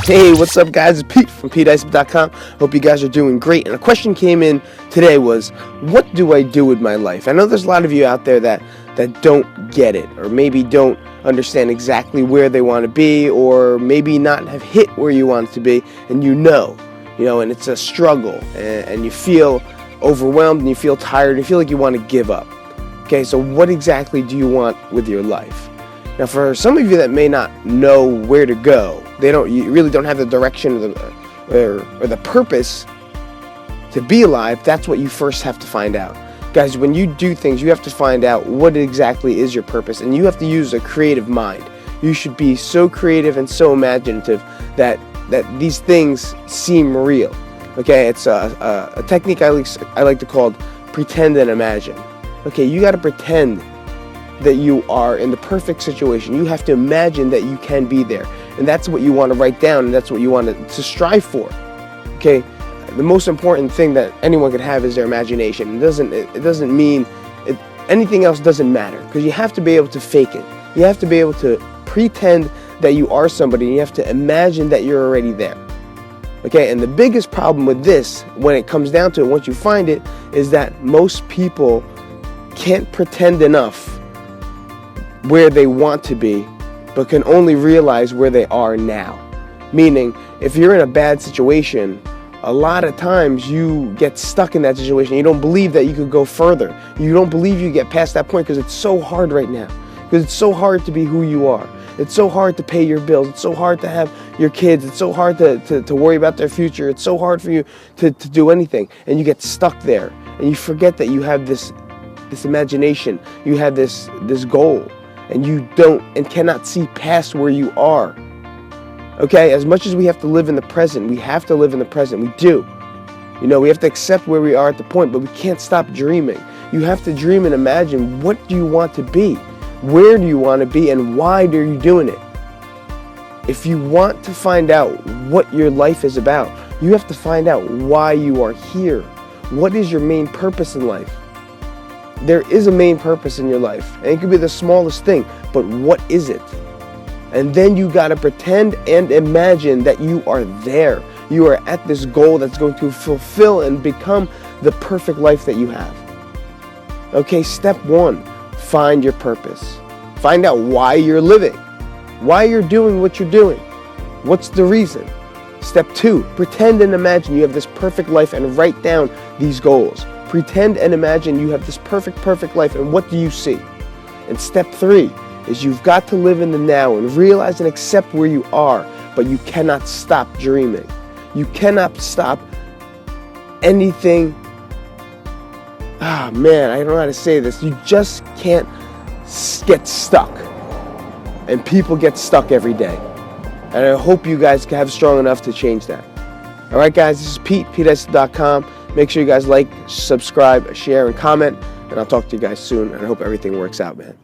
Hey, what's up, guys? It's Pete from PeteIsop.com. Hope you guys are doing great. And a question came in today was, what do I do with my life? I know there's a lot of you out there that don't get it, or maybe don't understand exactly where they want to be, or maybe not have hit where you want to be, and and it's a struggle, and you feel overwhelmed, and you feel tired, and you feel like you want to give up. Okay, so what exactly do you want with your life? Now, for some of you that may not know where to go, you really don't have the direction or the purpose to be alive. That's what you first have to find out. Guys, when you do things, you have to find out what exactly is your purpose, and you have to use a creative mind. You should be so creative and so imaginative that these things seem real. Okay, it's a technique I like to call pretend and imagine. Okay, you got to pretend that you are in the perfect situation. You have to imagine that you can be there, and that's what you want to write down, and that's what you want to strive for. Okay, the most important thing that anyone can have is their imagination. It doesn't mean anything else doesn't matter, because you have to be able to fake it. You have to be able to pretend that you are somebody, and you have to imagine that you're already there. Okay, and the biggest problem with this, when it comes down to it, once you find it, is that most people can't pretend enough where they want to be, but can only realize where they are now. Meaning, if you're in a bad situation, a lot of times you get stuck in that situation. You don't believe that you could go further. You don't believe you get past that point because it's so hard right now. Because it's so hard to be who you are. It's so hard to pay your bills. It's so hard to have your kids. It's so hard to worry about their future. It's so hard for you to do anything. And you get stuck there. And you forget that you have this imagination. You have this goal. And you don't and cannot see past where you are. Okay, as much as we have to live in the present, we have to live in the present. We do. We have to accept where we are at the point, but we can't stop dreaming. You have to dream and imagine, what do you want to be? Where do you want to be, and why are you doing it? If you want to find out what your life is about, you have to find out why you are here. What is your main purpose in life? There is a main purpose in your life, and it could be the smallest thing, but what is it? And then you got to pretend and imagine that you are there. You are at this goal that's going to fulfill and become the perfect life that you have. Okay, step 1, find your purpose. Find out why you're living, why you're doing what you're doing. What's the reason? Step 2, pretend and imagine you have this perfect life and write down these goals. Pretend and imagine you have this perfect life, and what do you see? And step 3 is you've got to live in the now and realize and accept where you are, but you cannot stop dreaming. You cannot stop anything. I don't know how to say this. You just can't get stuck. And people get stuck every day. And I hope you guys have strong enough to change that. All right, guys, this is Pete, PeteIsop.com. Make sure you guys like, subscribe, share, and comment. And I'll talk to you guys soon. And I hope everything works out, man.